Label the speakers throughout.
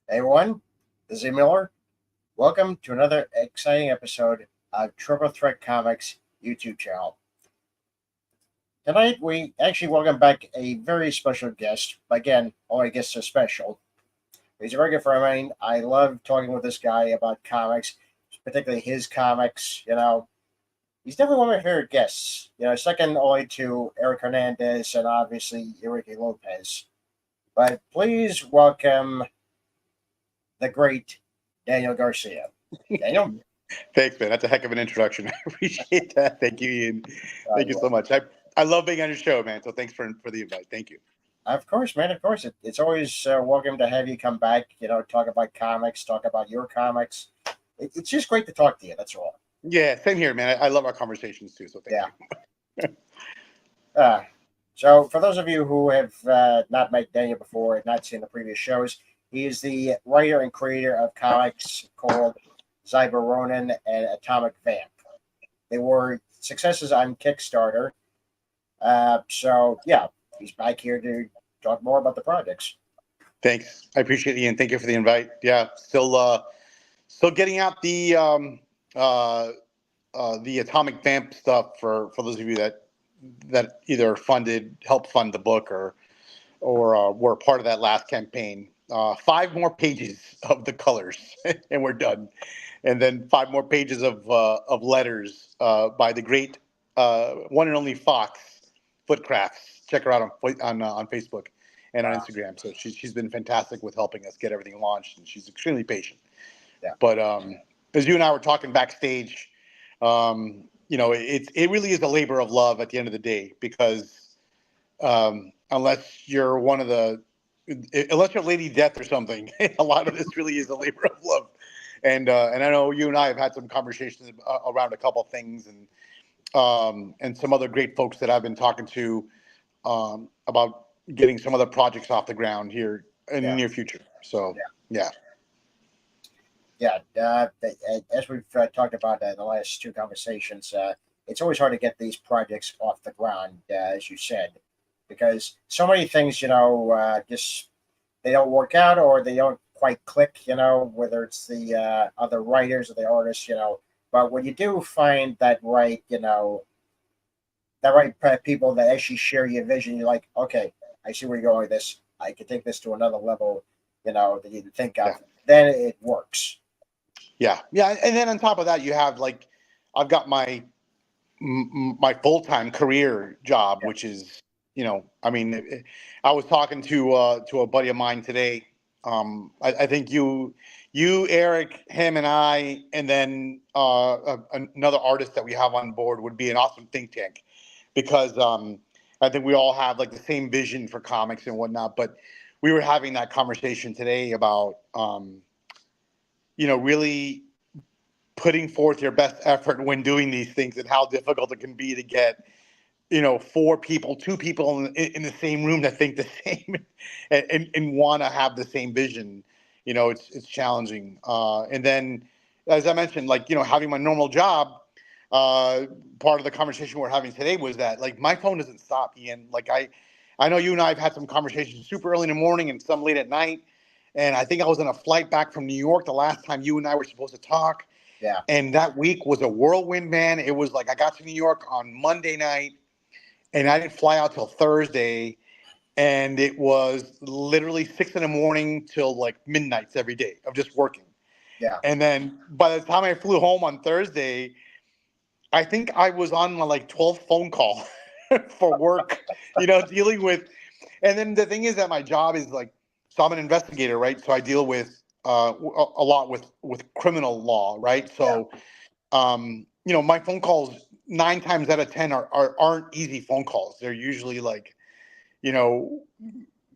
Speaker 1: Hey everyone, this is Miller. Welcome to another exciting episode of Triple Threat Comics YouTube channel. Tonight we actually welcome back a very special guest. Again, all our guests are special. He's a very good friend of mine. I love talking with this guy about comics, particularly his comics. He's definitely one of my favorite guests. Second only to Eric Hernandez and obviously Enrique Lopez. But please welcome the great Daniel Garcia. Daniel?
Speaker 2: Thanks, man. That's a heck of an introduction. I appreciate that. Thank you, Ian. Thank you
Speaker 1: You
Speaker 2: so much. I love being on your show, man. So thanks for the invite. Thank you.
Speaker 1: Of course, man. Of course, it's always welcome to have you come back. Talk about comics, talk about your comics. It's just great to talk to you. That's all.
Speaker 2: Yeah, same here, man. I love our conversations too. So thank
Speaker 1: Yeah.
Speaker 2: you.
Speaker 1: So, for those of you who have not met Daniel before and not seen the previous shows, he is the writer and creator of comics called Cyber Ronin and Atomic Vamp. They were successes on Kickstarter. Yeah, he's back here to talk more about the projects.
Speaker 2: Thanks. I appreciate it, Ian. Thank you for the invite. Yeah, still getting out the Atomic Vamp stuff for those of you that either helped fund the book or were part of that last campaign. 5 more pages of the colors, and we're done. And then 5 more pages of letters by the great one and only Fox Footcrafts. Check her out on Facebook and on
Speaker 1: Wow.
Speaker 2: Instagram. So she's been fantastic with helping us get everything launched, and she's extremely patient.
Speaker 1: Yeah.
Speaker 2: But as you and I were talking backstage, it really is a labor of love at the end of the day because unless you're unless you're Lady Death or something, a lot of this really is a labor of love. And I know you and I have had some conversations around a couple of things and some other great folks that I've been talking to about getting some other projects off the ground here in the
Speaker 1: Yeah.
Speaker 2: near future. So yeah.
Speaker 1: Yeah. As we've talked about in the last two conversations, it's always hard to get these projects off the ground, as you said, because so many things, just they don't work out or they don't quite click, whether it's the other writers or the artists, But when you do find that right people that actually share your vision, you're like, okay, I see where you're going with this. I can take this to another level, that you didn't think of.
Speaker 2: Yeah.
Speaker 1: Then it works.
Speaker 2: Yeah. And then on top of that, you have I've got my full-time career job,
Speaker 1: Yeah.
Speaker 2: which is, I mean, I was talking to a buddy of mine today. I think Eric, him, and I, and then another artist that we have on board would be an awesome think tank, because I think we all have the same vision for comics and whatnot. But we were having that conversation today about really putting forth your best effort when doing these things and how difficult it can be to get 2 people in the same room that think the same and want to have the same vision. It's challenging. And then, as I mentioned, having my normal job, part of the conversation we're having today was that my phone doesn't stop, Ian. I know you and I have had some conversations super early in the morning and some late at night. And I think I was on a flight back from New York the last time you and I were supposed to talk.
Speaker 1: Yeah.
Speaker 2: And that week was a whirlwind, man. It was I got to New York on Monday night and I didn't fly out till Thursday. And it was literally 6 in the morning till midnights every day of just working.
Speaker 1: Yeah.
Speaker 2: And then by the time I flew home on Thursday, I think I was on my 12th phone call for work, dealing with. And then the thing is that my job is so I'm an investigator, right? So I deal with a lot with criminal law, right?
Speaker 1: Yeah.
Speaker 2: So, my phone calls 9 times out of 10 aren't easy phone calls. They're usually you know,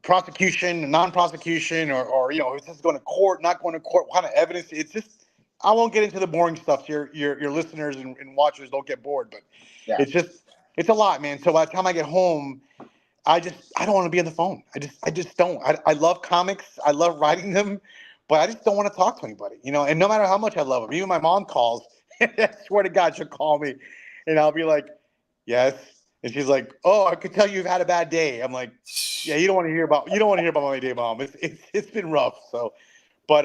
Speaker 2: prosecution, non-prosecution, or is this going to court, not going to court, what kind of evidence? It's just I won't get into the boring stuff. So your listeners and watchers don't get bored, but
Speaker 1: Yeah.
Speaker 2: it's a lot, man. So by the time I get home, I don't want to be on the phone. I just don't. I love comics. I love writing them, but I just don't want to talk to anybody. And no matter how much I love them, even my mom calls. I swear to God, she'll call me, and I'll be like, "Yes," and she's like, "Oh, I could tell you've had a bad day." I'm like, "Yeah, you don't want to hear about my day, Mom. It's been rough." So, But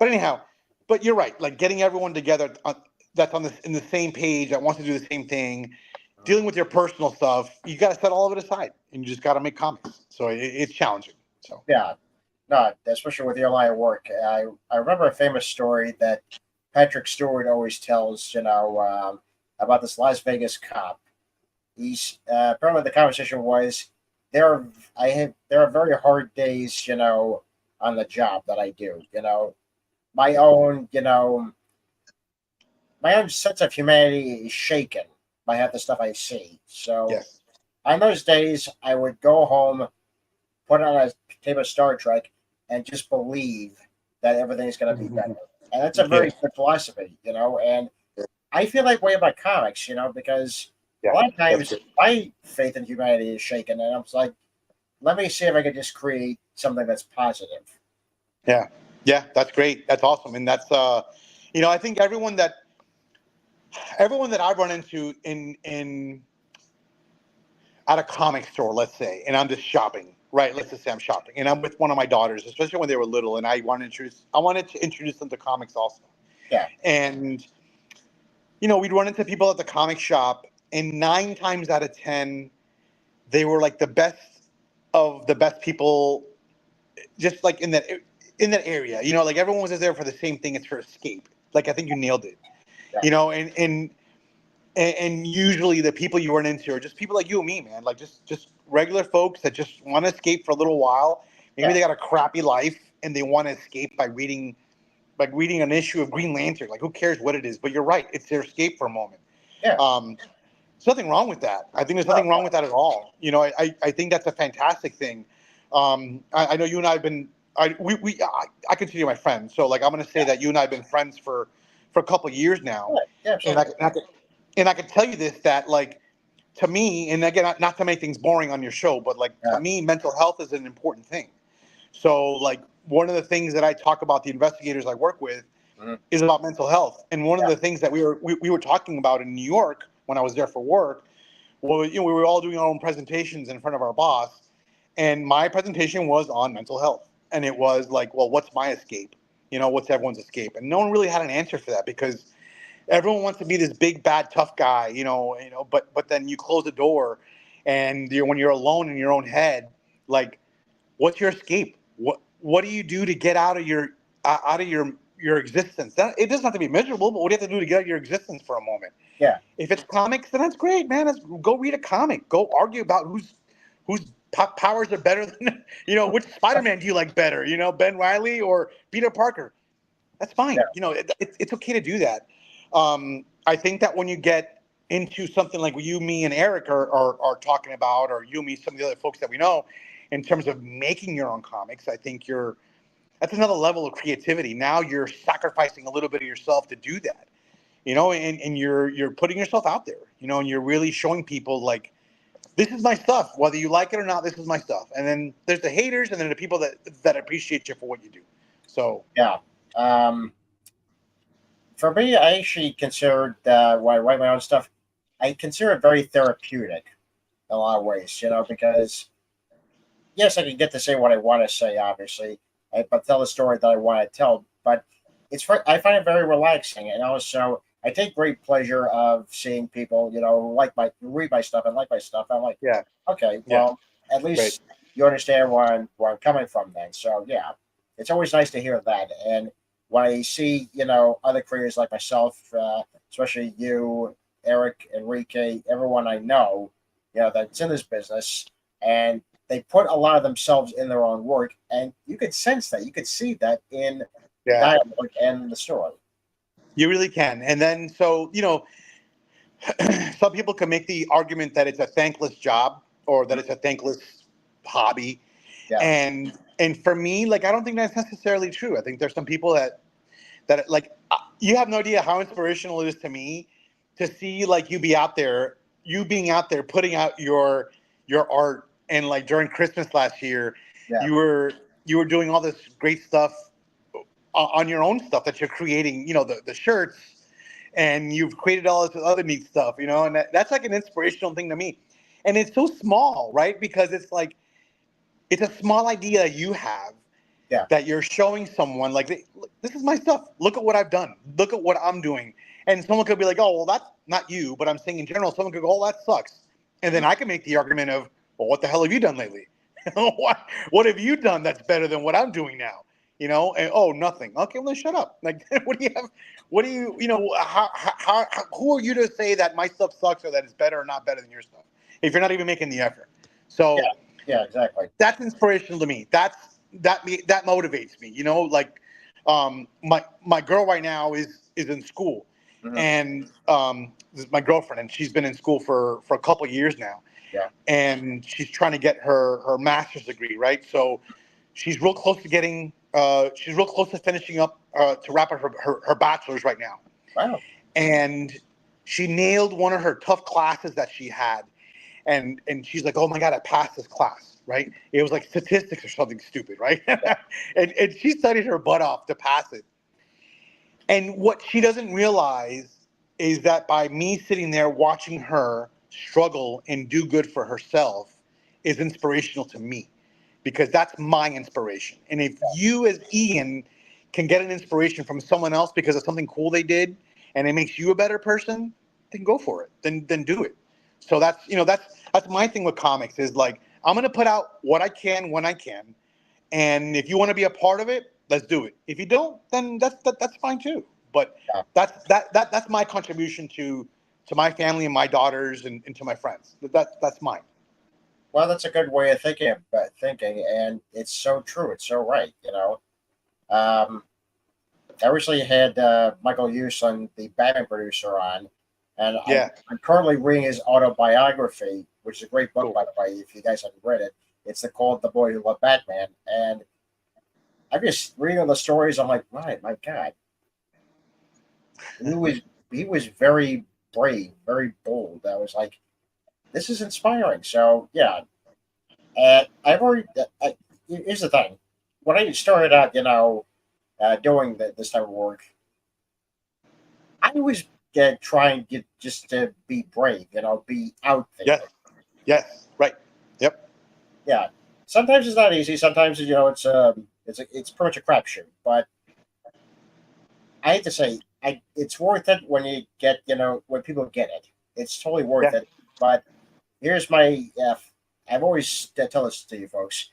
Speaker 2: anyhow, but you're right. Like getting everyone together that's on in the same page that wants to do the same thing, dealing with your personal stuff. You got to set all of it aside, and you just got to make comics. So it's challenging. So
Speaker 1: Yeah, no, especially with your line of work. I remember a famous story that Patrick Stewart always tells, about this Las Vegas cop. He's apparently the conversation was there. There are very hard days, on the job that I do. My own, my own sense of humanity is shaken by half the stuff I see. So
Speaker 2: yes.
Speaker 1: on those days, I would go home, put on a tape of Star Trek, and just believe that everything's going to be better. And that's a very
Speaker 2: Yes.
Speaker 1: good philosophy, And I feel that way about comics, because a
Speaker 2: Yeah.
Speaker 1: lot of
Speaker 2: That's
Speaker 1: times
Speaker 2: good.
Speaker 1: my faith in humanity is shaken, and I'm just like, let me see if I can just create something that's positive.
Speaker 2: Yeah. Yeah. That's great. That's awesome. And that's I think everyone that I run into in at a comic store, let's say, and I'm just shopping, right? Let's just say I'm shopping, and I'm with one of my daughters, especially when they were little, and I wanted to introduce them to comics also,
Speaker 1: Yeah,
Speaker 2: and we'd run into people at the comic shop, and 9 times out of 10, they were like the best of the best people, just like in that area, like everyone was just there for the same thing. It's for escape. Like I think you nailed it,
Speaker 1: yeah,
Speaker 2: and usually the people you run into are just people like you and me, man. Like just regular folks that just want to escape for a little while. Maybe
Speaker 1: yeah,
Speaker 2: they got a crappy life and they want to escape by reading an issue of Green Lantern. Like who cares what it is? But you're right, it's their escape for a moment.
Speaker 1: yeah.
Speaker 2: Um, there's nothing wrong with that. I think there's
Speaker 1: Oh,
Speaker 2: nothing wrong with that at all. I think that's a fantastic thing. I know you and I have been. I consider you my friend. So like I'm going to say
Speaker 1: yeah,
Speaker 2: that you and I have been friends for a couple of years now,
Speaker 1: yeah, yeah,
Speaker 2: and
Speaker 1: absolutely.
Speaker 2: I can tell you this, that like to me, and again, not to make things boring on your show, but like to
Speaker 1: Yeah,
Speaker 2: me, mental health is an important thing. So like one of the things that I talk about the investigators I work with
Speaker 1: mhm,
Speaker 2: is about mental health. And one of
Speaker 1: yeah,
Speaker 2: the things that we were talking about in New York when I was there for work, well, we were all doing our own presentations in front of our boss, and my presentation was on mental health, and it was like, well, what's my escape? What's everyone's escape? And no one really had an answer for that because
Speaker 1: yeah,
Speaker 2: everyone wants to be this big bad tough guy, but then you close the door, and when you're alone in your own head, like what's your escape? What do you do to get out of your existence? It doesn't have to be miserable, but what do you have to do to get out of your existence for a moment?
Speaker 1: yeah,
Speaker 2: If it's comics, then that's great, man. Go read a comic. Go argue about whose powers are better than which Spider-Man do you like better? Ben Riley or Peter Parker? That's
Speaker 1: yeah,
Speaker 2: fine. It's okay to do that. I think that when you get into something like what you, me, and Eric are talking about, or you, me, some of the other folks that we know, in terms of making your own comics, I think that's another level of creativity. Now you're sacrificing a little bit of yourself to do that, and you're putting yourself out there, and you're really showing people like this is my stuff, whether you like it or not. This is my stuff. And then there's the haters, and then the people that appreciate you for what you do. So
Speaker 1: yeah. Um, for me, I actually considered when I write my own stuff, I consider it very therapeutic in a lot of ways, because yes, I can get to say what I want to say, obviously, but tell the story that I want to tell. But I find it very relaxing, and also I take great pleasure of seeing people, who who read my stuff and like my stuff. I'm like,
Speaker 2: yeah,
Speaker 1: okay,
Speaker 2: yeah,
Speaker 1: well, at
Speaker 2: great.
Speaker 1: least you understand where I'm coming from. Then, so yeah, it's always nice to hear that. And when I see, other creators like myself, especially you, Eric, Enrique, everyone I know, that's in this business, and they put a lot of themselves in their own work, and you could sense that. You could see that in the
Speaker 2: Yeah,
Speaker 1: dialogue and the story.
Speaker 2: you really can. And then so some people can make the argument that it's a thankless job or that it's a thankless hobby,
Speaker 1: Yeah,
Speaker 2: and for me, like I don't think that's necessarily true. I think there's some people that like you have no idea how inspirational it is to me to see like you being out there putting out your art, and like during Christmas last year
Speaker 1: yeah,
Speaker 2: you were you were doing all this great stuff on your own stuff that you're creating, the shirts, and you've created all this other neat stuff, and that's like an inspirational thing to me. And it's so small, right? Because it's like it's a small idea you have,
Speaker 1: Yeah.
Speaker 2: that you're showing someone like, "Look, this is my stuff. Look at what I've done. Look at what I'm doing." And someone could be like, "Oh, well, that's not you," but I'm saying in general, someone could go, "Oh, that sucks," and then
Speaker 1: Mhm.
Speaker 2: I can make the argument of, "Well, what the hell have you done lately? what have you done that's better than what I'm doing now?" And oh, nothing. Okay, well then shut up. Like, what do you have? What do you, who are you to say that my stuff sucks or that it's better or not better than your stuff if you're not even making the effort?
Speaker 1: Yeah.
Speaker 2: So
Speaker 1: Yeah. Exactly.
Speaker 2: that's inspirational to me. That motivates me. Like, my girl right now is in school,
Speaker 1: Hmm.
Speaker 2: and this is my girlfriend, and she's been in school for a couple of years now,
Speaker 1: Yeah.
Speaker 2: and she's trying to get her master's degree, right? So she's real close to getting. She's real close to finishing up to wrap up her bachelor's right now,
Speaker 1: Wow.
Speaker 2: and she nailed one of her tough classes that she had, and she's like, "Oh my god, I passed this class!" Right? It was like statistics or something stupid, right?
Speaker 1: Yeah.
Speaker 2: and she studied her butt off to pass it. And what she doesn't realize is that by me sitting there watching her struggle and do good for herself is inspirational to me because that's my inspiration. And if you, as Ian, can get an inspiration from someone else because of something cool they did and it makes you a better person, then go for it. Then do it. So that's my thing with comics is like I'm gonna put out what I can when I can, and if you want to be a part of it, let's do it. If you don't, then that's fine too. But
Speaker 1: Yeah.
Speaker 2: that's my contribution to my family and my daughters and to my friends. That's mine.
Speaker 1: Well, that's a good way of thinking, and it's so true. It's so right. Um, I recently had Michael Hughes, the Batman producer, on, and
Speaker 2: Yeah,
Speaker 1: I'm currently reading his autobiography, which is a great book,
Speaker 2: cool.
Speaker 1: by the way. If you guys haven't read it, it's called "The Boy Who Loved Batman," and I'm just reading all the stories. I'm like, my God, he was he was very brave, very bold. I was like, this is inspiring. So yeah, and I've already. Here's the thing: when I started out, doing this type of work, I was trying to get just to be brave, be out
Speaker 2: Yes,
Speaker 1: there.
Speaker 2: yes, right. Yep.
Speaker 1: Yeah, sometimes it's not easy. Sometimes it's pretty much a crapshoot. But I hate to say, it's worth it when you get when people get it. It's totally worth
Speaker 2: Yeah,
Speaker 1: it. But here's my I've always tell this to you folks: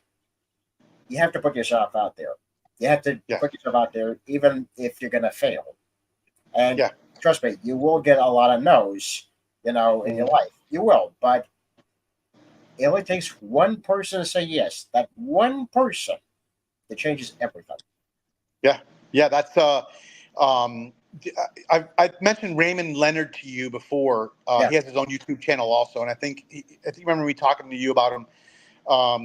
Speaker 1: you have to put yourself out there. You have to
Speaker 2: yeah,
Speaker 1: put yourself out there, even if you're gonna fail. And
Speaker 2: yeah.
Speaker 1: trust me, you will get a lot of no's, in your
Speaker 2: Mhm.
Speaker 1: life. You will, but it only takes one person to say yes. That one person that changes everything.
Speaker 2: Yeah, yeah. Um, I've mentioned Raymond Leonard to you before.
Speaker 1: Yeah.
Speaker 2: He has his own YouTube channel also, and I think remember me talking to you about him.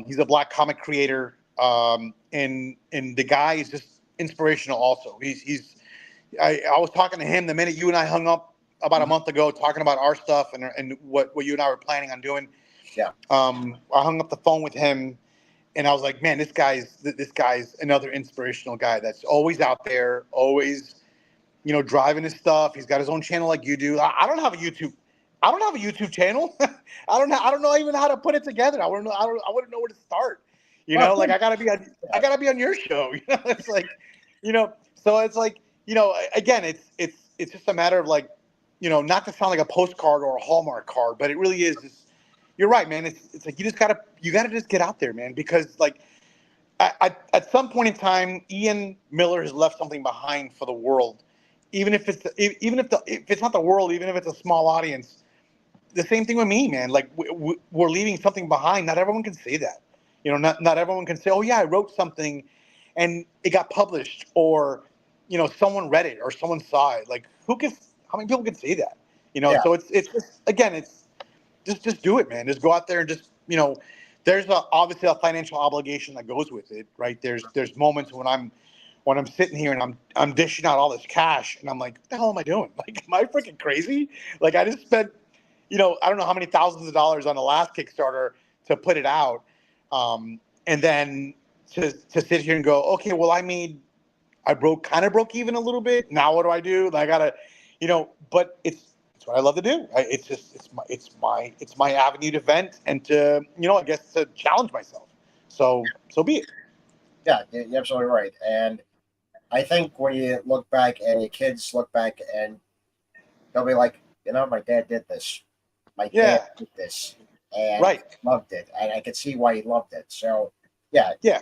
Speaker 2: He's a black comic creator, and the guy is just inspirational. Also, I was talking to him the minute you and I hung up about a
Speaker 1: Mhm.
Speaker 2: month ago, talking about our stuff and what you and I were planning on doing.
Speaker 1: Yeah.
Speaker 2: I hung up the phone with him, and I was like, man, this guy's another inspirational guy that's always out there, always driving his stuff. He's got his own channel like you do. I don't have a YouTube. I don't have a YouTube channel. I don't know even how to put it together. I wouldn't know where to start.
Speaker 1: Well,
Speaker 2: Like I
Speaker 1: yeah.
Speaker 2: gotta be on your show. It's like, so it's like, again, it's just a matter of like, not to sound like a postcard or a Hallmark card, but it really is. You're right, man. It's like you gotta just get out there, man, because like at some point in time, Ian Miller has left something behind for the world, even if it's not the world, even if it's a small audience. The same thing with me, man. Like we're leaving something behind. Not everyone can say that. Not everyone can say, "Oh yeah, I wrote something, and it got published," or someone read it or someone saw it. Like who can? How many people can say that?
Speaker 1: Yeah.
Speaker 2: So it's just again, it's just do it, man. Just go out there and just there's obviously a financial obligation that goes with it, right? There's moments when I'm sitting here and I'm dishing out all this cash and I'm like, what the hell am I doing? Like, am I freaking crazy? Like, I just spent I don't know how many thousands of dollars on the last Kickstarter to put it out, and then to sit here and go, okay, well, I kind of broke even a little bit. Now what do I do? I gotta, but it's what I love to do. It's just it's my avenue to vent and to I guess to challenge myself. So be it.
Speaker 1: Yeah, you're absolutely right. And I think when you look back and your kids look back and they'll be like, my dad did this. My dad
Speaker 2: Yeah,
Speaker 1: did this and
Speaker 2: right.
Speaker 1: loved it. And I could see why he loved it. So, yeah,
Speaker 2: Yeah,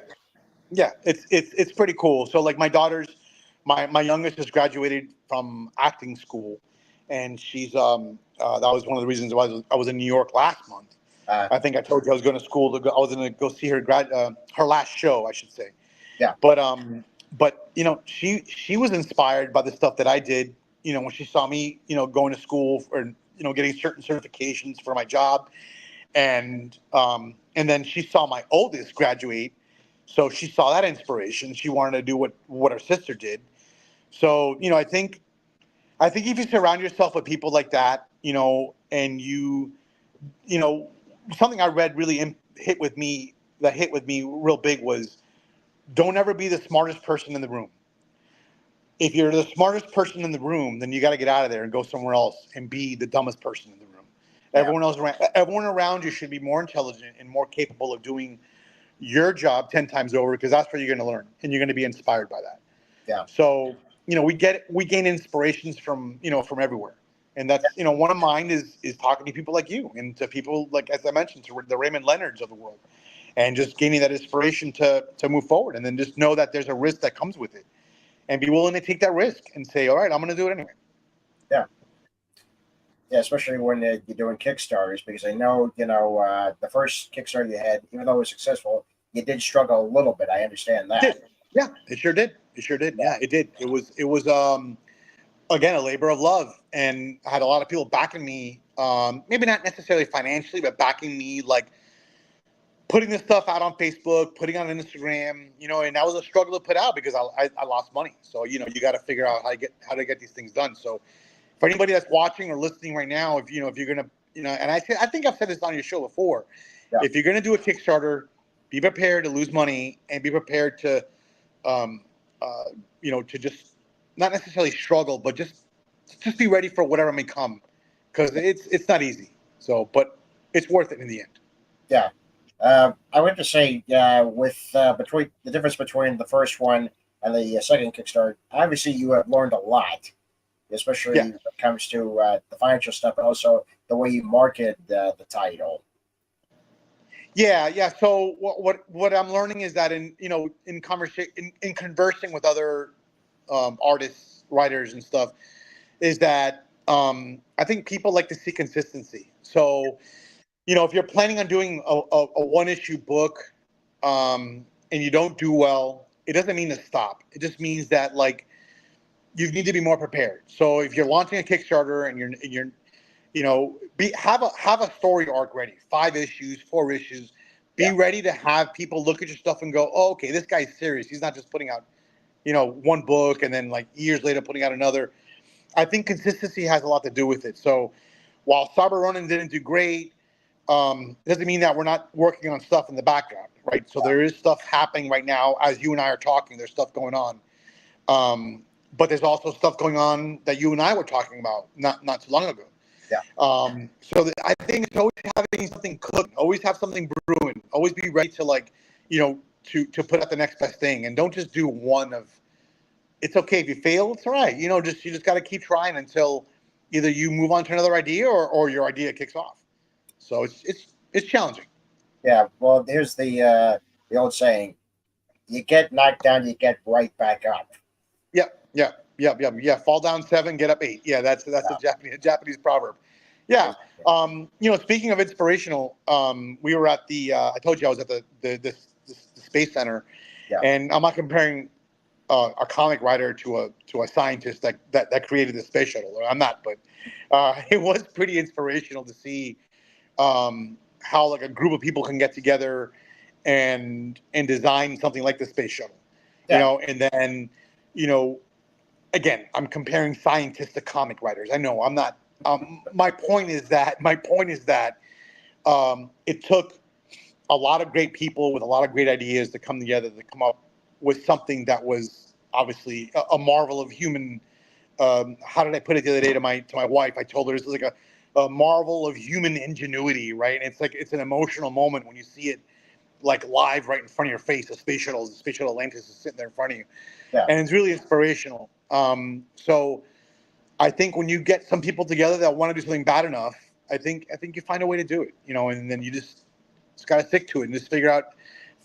Speaker 2: yeah. It's pretty cool. So like my youngest has graduated from acting school, and she's that was one of the reasons why I was in New York last month.
Speaker 1: uh,
Speaker 2: I think I told you I was going to school to go. I was going to go see her last show, I should say.
Speaker 1: yeah,
Speaker 2: But she was inspired by the stuff that I did. When she saw me, going to school or getting certain certifications for my job, and then she saw my oldest graduate, so she saw that inspiration. She wanted to do what her sister did. So I think if you surround yourself with people like that, and you know, something I read really hit with me real big was don't ever be the smartest person in the room. If you're the smartest person in the room, then you got to get out of there and go somewhere else and be the dumbest person in the room.
Speaker 1: yeah,
Speaker 2: Everyone around you should be more intelligent and more capable of doing your job 10 times over because that's where you're going to learn and you're going to be inspired by that.
Speaker 1: yeah,
Speaker 2: So, we gain inspirations from everywhere. And that's, one of mine is talking to people like you and to people like, as I mentioned, to the Raymond Leonards of the world and just gaining that inspiration to move forward. And then just know that there's a risk that comes with it and be willing to take that risk and say, all right, I'm going to do it anyway.
Speaker 1: yeah. Yeah, especially when you're doing Kickstarters, because I know, the first Kickstarter you had, even though it was successful, you did struggle a little bit. I understand
Speaker 2: It
Speaker 1: that.
Speaker 2: did. Yeah, it sure did. It sure did.
Speaker 1: Yeah,
Speaker 2: Yeah, it did. It was again a labor of love, and I had a lot of people backing me. Maybe not necessarily financially, but backing me, like putting this stuff out on Facebook, putting it on Instagram. And that was a struggle to put out because I lost money. So you got to figure out how to get these things done. So for anybody that's watching or listening right now, if you're gonna, and I think I've said this on your show before,
Speaker 1: yeah,
Speaker 2: if you're gonna do a Kickstarter, be prepared to lose money and be prepared to, um, to just not necessarily struggle, but just be ready for whatever may come, because it's not easy. So, but it's worth it in the end.
Speaker 1: yeah. I would just say, with between the difference between the first one and the second Kickstarter, obviously you have learned a lot, especially
Speaker 2: Yeah.
Speaker 1: when it comes to the financial stuff, and also the way you market the title.
Speaker 2: Yeah, yeah. So what I'm learning is that in conversation in conversing with other artists, writers, and stuff, is that I think people like to see consistency. So if you're planning on doing a one issue book, and you don't do well, it doesn't mean to stop. It just means that like you need to be more prepared. So if you're launching a Kickstarter and you're have a story arc ready, 5 issues, 4 issues. Be
Speaker 1: Yeah,
Speaker 2: ready to have people look at your stuff and go, oh, okay, this guy's serious. He's not just putting out one book and then like years later putting out another. I think consistency has a lot to do with it. So while Cyber Running didn't do great, it doesn't mean that we're not working on stuff in the background, right? So there is stuff happening right now as you and I are talking. There's stuff going on, but there's also stuff going on that you and I were talking about not too long ago.
Speaker 1: yeah,
Speaker 2: I think it's always having something cooking, always have something brewing, always be ready to like, to put out the next best thing, and don't just do one of. It's okay if you fail. It's all right. You just got to keep trying until either you move on to another idea or your idea kicks off. So it's challenging.
Speaker 1: yeah. Well, here's the old saying: you get knocked down, you get right back up.
Speaker 2: Yeah, yeah, yeah, yeah, yeah. Fall down seven, get up eight. Yeah, that's a
Speaker 1: Yeah,
Speaker 2: Japanese proverb. Yeah.
Speaker 1: basically.
Speaker 2: Speaking of inspirational, we were at I told you I was at the Space Center,
Speaker 1: Yeah,
Speaker 2: and I'm not comparing a comic writer to a scientist that created the space shuttle. I'm not, but it was pretty inspirational to see how like a group of people can get together and design something like the space shuttle.
Speaker 1: yeah,
Speaker 2: And then you know again, I'm comparing scientists to comic writers. I know I'm not. My point is that it took a lot of great people with a lot of great ideas to come together to come up with something that was obviously a marvel of human. How did I put it the other day to my wife? I told her this is like a marvel of human ingenuity, right? And it's like it's an emotional moment when you see it like live right in front of your face. The space shuttle Atlantis is sitting there in front of you,
Speaker 1: Yeah,
Speaker 2: and it's really inspirational. So I think when you get some people together that want to do something bad enough, I think you find a way to do it, and then you just got to stick to it and just figure out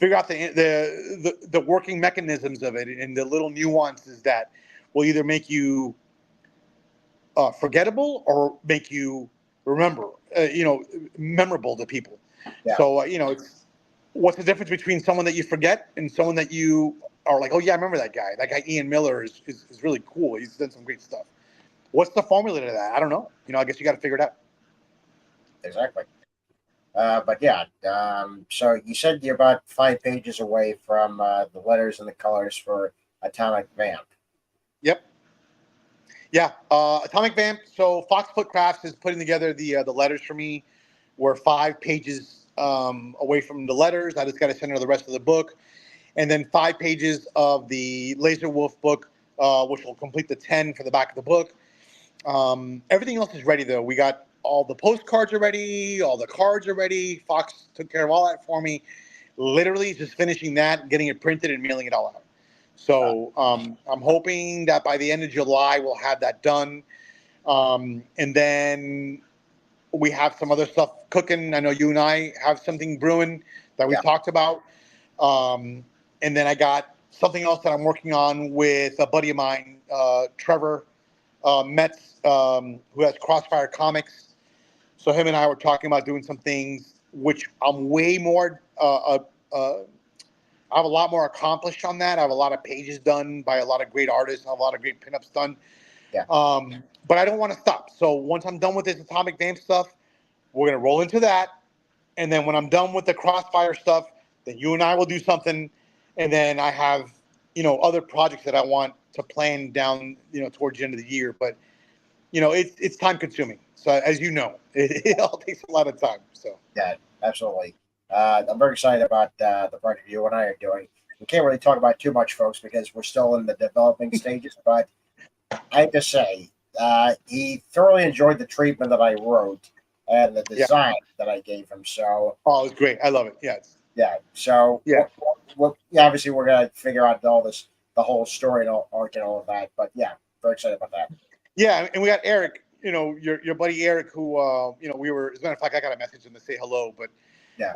Speaker 2: the working mechanisms of it and the little nuances that will either make you forgettable or make you remember, memorable to people.
Speaker 1: yeah,
Speaker 2: So it's what's the difference between someone that you forget and someone that you are like, oh yeah, I remember that guy. That guy Ian Miller is really cool. He's done some great stuff. What's the formula to that? I don't know. I guess you got to figure it out.
Speaker 1: exactly. But yeah, so you said you're about 5 pages away from the letters and the colors for Atomic Vamp.
Speaker 2: Yep. Yeah. Atomic Vamp. So Foxfoot Crafts is putting together the letters for me. We're 5 pages away from the letters. I just got to send her the rest of the book, and then 5 pages of the Laser Wolf book, which will complete the 10 for the back of the book. Everything else is ready though. We got all the postcards are ready, all the cards are ready. Fox took care of all that for me. Literally just finishing that, getting it printed, and mailing it all out. So I'm hoping that by the end of July we'll have that done, and then we have some other stuff cooking. I know you and I have something brewing that we've
Speaker 1: Yeah,
Speaker 2: talked about, and then I got something else that I'm working on with a buddy of mine, Trevor Metz, who has Crossfire Comics. So him and I were talking about doing some things, which I'm way more. I have a lot more accomplished on that. I have a lot of pages done by a lot of great artists. I have a lot of great pinups done.
Speaker 1: yeah,
Speaker 2: But I don't want to stop. So once I'm done with this Atomic Vamp stuff, we're gonna roll into that. And then when I'm done with the Crossfire stuff, then you and I will do something. And then I have, other projects that I want to plan down, towards the end of the year. But it's time consuming. So as you know, it all takes a lot of time. So
Speaker 1: yeah, absolutely. I'm very excited about the project you and I are doing. We can't really talk about too much, folks, because we're still in the developing stages. But I have to say, he thoroughly enjoyed the treatment that I wrote and the
Speaker 2: yeah,
Speaker 1: design that I gave him. So
Speaker 2: oh, it's great. I love it. Yeah,
Speaker 1: yeah, so
Speaker 2: yeah,
Speaker 1: yeah, obviously we're gonna figure out all this, the whole story and all arc and all of that. But yeah, very excited about that.
Speaker 2: yeah. And we got Eric. Your buddy Eric, who we were. As a matter of fact, I got a message him to say hello, but
Speaker 1: Yeah,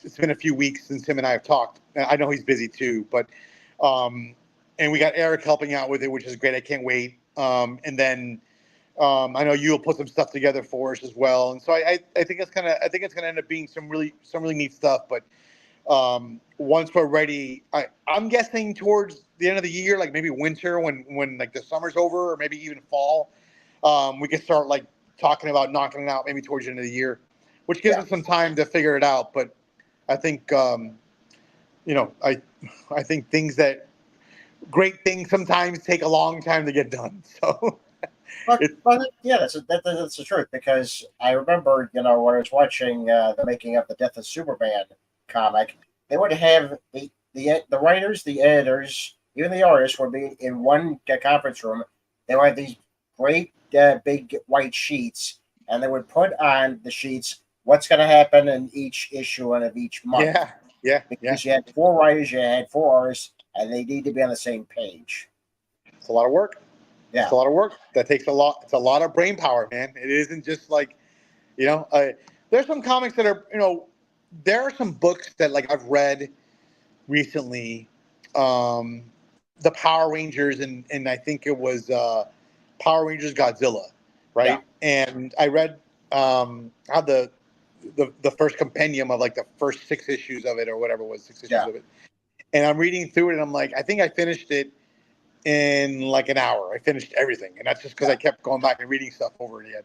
Speaker 2: it's been a few weeks since him and I have talked. And I know he's busy too, but um, and we got Eric helping out with it, which is great. I can't wait. And then I know you'll put some stuff together for us as well. And so I think it's gonna end up being some really neat stuff. But once we're ready, I'm guessing towards the end of the year, like maybe winter when like the summer's over, or maybe even fall, we can start like talking about knocking it out maybe towards the end of the year, which gives
Speaker 1: yeah,
Speaker 2: us some time to figure it out. But I think you know I I think great things sometimes take a long time to get done. So
Speaker 1: but
Speaker 2: it's
Speaker 1: yeah, that's the truth, because I remember, when I was watching the making of the Death of Superman comic, they would have the writers, the editors, even the artists would be in one conference room. They would have these great big white sheets, and they would put on the sheets what's going to happen in each issue and of each month,
Speaker 2: yeah, yeah, yeah.
Speaker 1: because you had four writers, you had four artists, and they need to be on the same page.
Speaker 2: It's a lot of work. It's
Speaker 1: Yeah,
Speaker 2: a lot of work. That takes a lot. It's a lot of brain power, man. It isn't just like you know. There's some comics that are there are some books that like I've read recently. Um, the Power Rangers and I think it was Power Rangers Godzilla,
Speaker 1: yeah,
Speaker 2: right? And I read how the first compendium of like the first 6 issues of it or whatever it was, 6 issues
Speaker 1: yeah,
Speaker 2: of it. And I'm reading through it and I'm like, I think I finished it in like an hour. I finished everything, and that's just because
Speaker 1: yeah,
Speaker 2: I kept going back and reading stuff over again.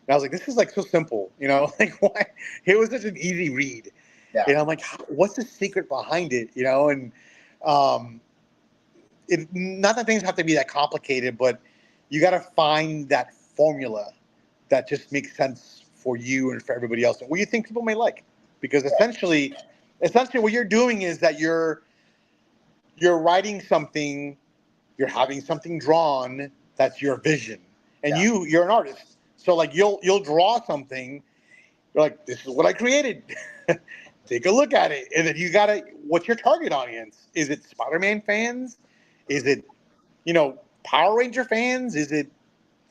Speaker 2: And I was like, this is like so simple, like why? It was such an easy read,
Speaker 1: yeah,
Speaker 2: and I'm like, what's the secret behind it, And um, not that things have to be that complicated, but you got to find that formula that just makes sense for you and for everybody else, and what you think people may like, because essentially, what you're doing is that you're writing something, you're having something drawn that's your vision, and
Speaker 1: yeah,
Speaker 2: you're an artist, so like you'll draw something, you're like, this is what I created. take a look at it. And then you gotta, what's your target audience? Is it Spider-Man fans? Is it, Power Ranger fans? Is it,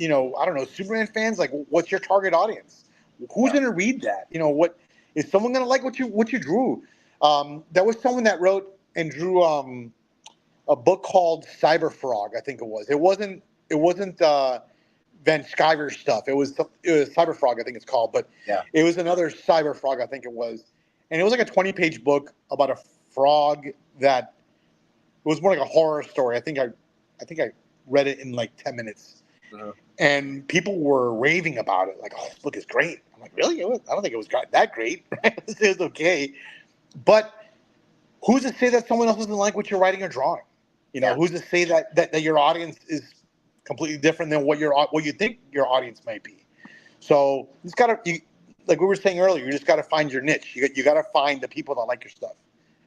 Speaker 2: I don't know, Superman fans? Like, what's your target audience? Who's
Speaker 1: Yeah.
Speaker 2: gonna read that? What is someone gonna like what you drew? There was someone that wrote and drew a book called Cyber Frog, I think it was. It wasn't Van Sciver stuff. It was Cyber Frog, I think it's called, but
Speaker 1: Yeah.
Speaker 2: it was another Cyber Frog, I think it was, and it was like a 20-page book about a frog that it was more like a horror story. I think I read it in like 10 minutes,
Speaker 1: Mhm.
Speaker 2: and people were raving about it. Like, oh, this book is great. I'm like, really? I don't think it was that great. Right? It was okay, but who's to say that someone else doesn't like what you're writing or drawing?
Speaker 1: Yeah.
Speaker 2: Who's to say that your audience is completely different than what you think your audience might be? So like we were saying earlier, you just gotta find your niche. You gotta find the people that like your stuff,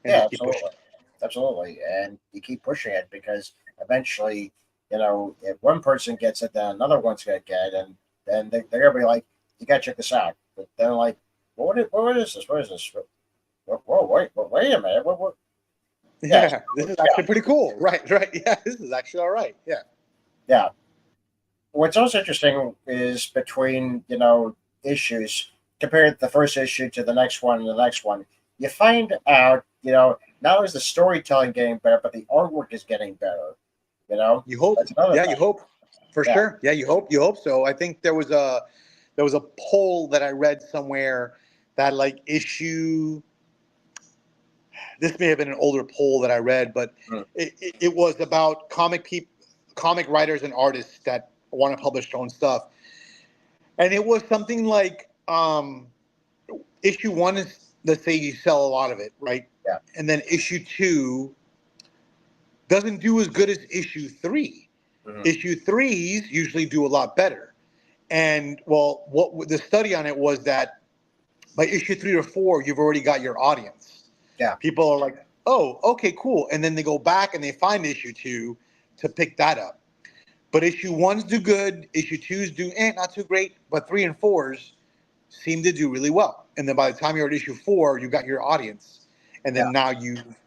Speaker 2: and
Speaker 1: Yeah,
Speaker 2: just keep pushing.
Speaker 1: absolutely. Absolutely. And you keep pushing it because eventually, if one person gets it, then another one's going to get it. And then they're going to be like, you got to check this out. But then, like, well, what is this? What is this? Whoa, wait a minute. What? Yeah.
Speaker 2: Yeah, this is
Speaker 1: Yeah.
Speaker 2: actually pretty cool. Right, right. Yeah, this is actually all right. Yeah.
Speaker 1: Yeah. What's also interesting is between, issues, compared the first issue to the next one and the next one, you find out, not only is the storytelling getting better, but the artwork is getting better.
Speaker 2: You hope.
Speaker 1: That's another
Speaker 2: Yeah,
Speaker 1: thing.
Speaker 2: you hope for
Speaker 1: Yeah.
Speaker 2: sure. Yeah, you hope. You hope so. I think there was a poll that I read somewhere that like issue. This may have been an older poll that I read, but
Speaker 1: Mm.
Speaker 2: it was about comic writers and artists that want to publish their own stuff, and it was something like issue one is, let's say you sell a lot of it, right,
Speaker 1: Yeah.
Speaker 2: and then issue two doesn't do as good as issue three.
Speaker 1: Hmm.
Speaker 2: Issue threes usually do a lot better. And well, what the study on it was that by issue 3 or 4, you've already got your audience.
Speaker 1: Yeah.
Speaker 2: People are like, oh, okay, cool. And then they go back and they find issue two to pick that up. But issue ones do good, issue twos do not too great, but 3 and 4s seem to do really well. And then by the time you're at issue 4, you've got your audience. And
Speaker 1: Yeah.
Speaker 2: then now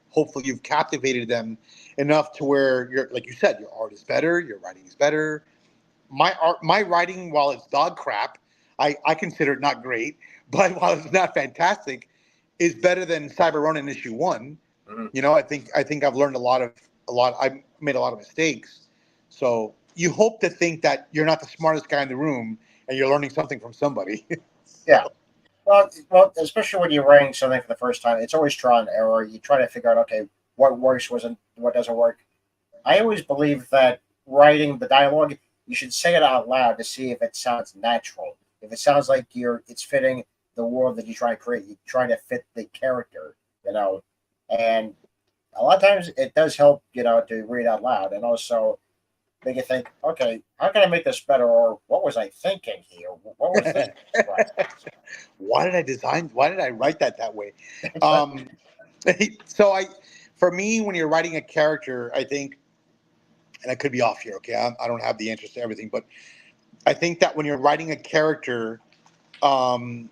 Speaker 2: hopefully you've captivated them enough to where you're, like you said, your art is better, your writing is better. My writing, while it's dog crap, I consider it not great, but while it's not fantastic, is better than Cyber Ronin issue one.
Speaker 1: Hmm.
Speaker 2: I think I've learned a lot. I've made a lot of mistakes. So you hope to think that you're not the smartest guy in the room and you're learning something from somebody.
Speaker 1: Yeah. Well, especially when you're writing something for the first time, it's always trial and error. You try to figure out, okay, what works, what doesn't work. I always believe that writing the dialogue, you should say it out loud to see if it sounds natural. If it sounds like it's fitting the world that you try to create. You're trying to fit the character, and a lot of times it does help, to read out loud and also make you think, okay, how can I make this better, or what was I thinking here? What was this process?
Speaker 2: Why did I write that way?
Speaker 1: Exactly.
Speaker 2: Um, so for me, when you're writing a character, I think, and I could be off here, okay, I don't have the answers to everything, but I think that when you're writing a character, um,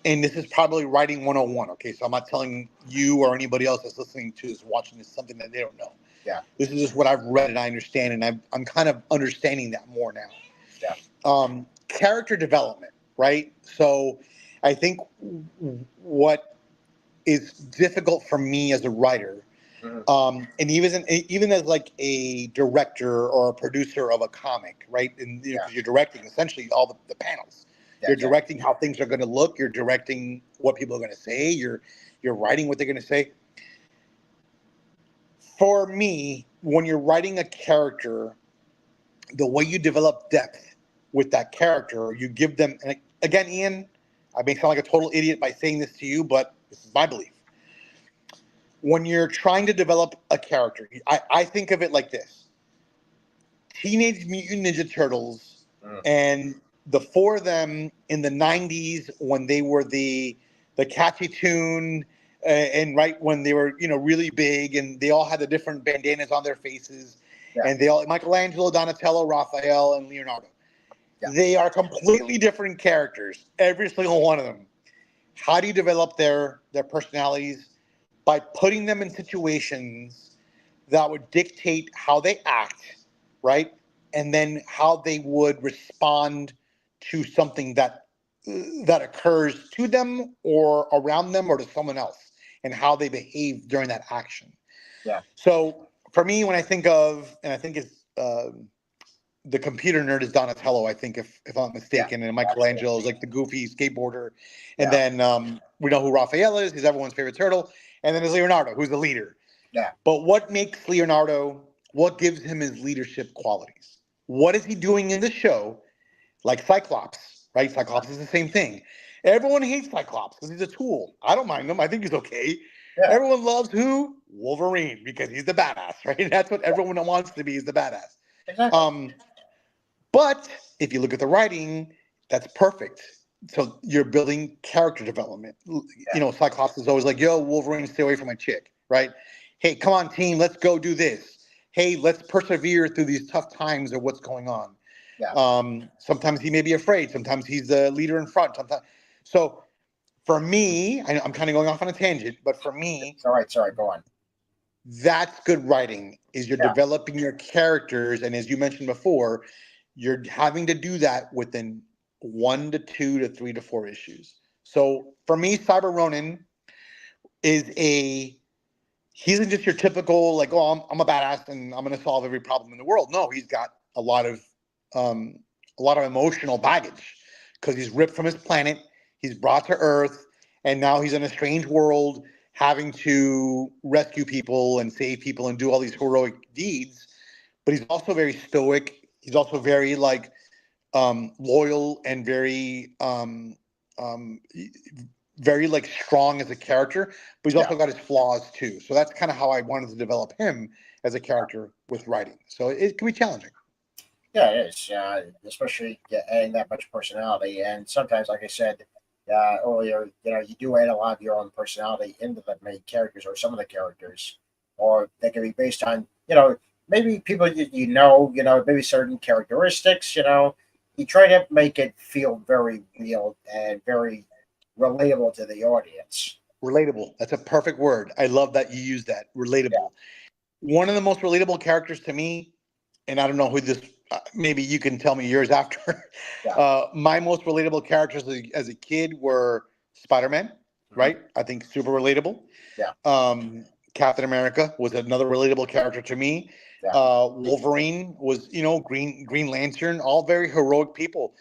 Speaker 2: and this is probably writing 101, okay, so I'm not telling you or anybody else that's listening to this, watching this, something that they don't know.
Speaker 1: Yeah.
Speaker 2: This is just what I've read and I understand, and I'm kind of understanding that more now.
Speaker 1: Yeah.
Speaker 2: Character development, right? So I think what is difficult for me as a writer,
Speaker 1: Mhm.
Speaker 2: and even as like a director or a producer of a comic, right? And
Speaker 1: Yeah.
Speaker 2: because you're directing essentially all the panels,
Speaker 1: Yeah.
Speaker 2: you're
Speaker 1: Exactly.
Speaker 2: directing how things are going to look, you're directing what people are going to say, you're writing what they're going to say. For me, when you're writing a character, the way you develop depth with that character, you give them, and again, Ian, I may sound like a total idiot by saying this to you, but this is my belief. When you're trying to develop a character, I think of it like this: Teenage Mutant Ninja Turtles,
Speaker 1: Mhm.
Speaker 2: and the four of them in the '90s when they were the catchy tune, and right when they were really big, and they all had the different bandanas on their faces,
Speaker 1: Yeah.
Speaker 2: and they all Michelangelo, Donatello, Raphael, and Leonardo.
Speaker 1: Yeah.
Speaker 2: They are completely different characters, every single one of them. how do you develop their personalities? By putting them in situations that would dictate how they act, right? And then how they would respond to something that occurs to them or around them or to someone else, and how they behave during that action.
Speaker 1: Yeah.
Speaker 2: So for me, when I think of, and I think it's the computer nerd is Donatello, I think, if I'm not
Speaker 1: Yeah.
Speaker 2: mistaken, and Michelangelo is like the goofy skateboarder, and
Speaker 1: Yeah.
Speaker 2: then we know who Raphael is. He's everyone's favorite turtle, and then there's Leonardo, who's the leader.
Speaker 1: Yeah.
Speaker 2: But what makes Leonardo? What gives him his leadership qualities? What is he doing in the show? Like Cyclops, right? Cyclops is the same thing. Everyone hates Cyclops because he's a tool. I don't mind him. I think he's okay.
Speaker 1: Yeah.
Speaker 2: Everyone loves who? Wolverine, because he's the badass, right? That's what everyone wants to be, is the badass.
Speaker 1: Exactly.
Speaker 2: Um, but if you look at the writing, that's perfect. So you're building character development.
Speaker 1: Yeah.
Speaker 2: Cyclops is always like, yo, Wolverine, stay away from my chick, right? Hey, come on, team, let's go do this. Hey, let's persevere through these tough times of what's going on.
Speaker 1: Yeah.
Speaker 2: Sometimes he may be afraid. Sometimes he's the leader in front. Sometimes, so for me, I'm kind of going off on a tangent, but for me,
Speaker 1: It's all right. Sorry. Go on.
Speaker 2: that's good writing. Is you're
Speaker 1: Yeah.
Speaker 2: developing your characters, and as you mentioned before, you're having to do that within 1 to 2 to 3 to 4 issues. So for me, Cyber Ronin is he isn't just your typical like, oh, I'm a badass and I'm going to solve every problem in the world. No, he's got um, a lot of emotional baggage because he's ripped from his planet, he's brought to Earth, and now he's in a strange world having to rescue people and save people and do all these heroic deeds. But he's also very stoic. He's also very like loyal and um, very like strong as a character, but he's
Speaker 1: Yeah.
Speaker 2: also got his flaws too. So that's kind of how I wanted to develop him as a character with writing. So it can be challenging.
Speaker 1: Yeah, it is. Especially adding that much personality, and sometimes, like I said earlier, you do add a lot of your own personality into the main characters or some of the characters, or they can be based on maybe people maybe certain characteristics. You try to make it feel very real and very relatable to the audience.
Speaker 2: Relatable. That's a perfect word. I love that you use that.
Speaker 1: Yeah.
Speaker 2: Relatable. One of the most relatable characters to me, and I don't know who this. Maybe you can tell me yours after.
Speaker 1: Yeah.
Speaker 2: My most relatable characters as a kid were Spider-Man,
Speaker 1: Hmm.
Speaker 2: right? I think super relatable.
Speaker 1: Yeah.
Speaker 2: Um, Captain America was another relatable character to me.
Speaker 1: Yeah.
Speaker 2: Wolverine was, Green Lantern, all very heroic people,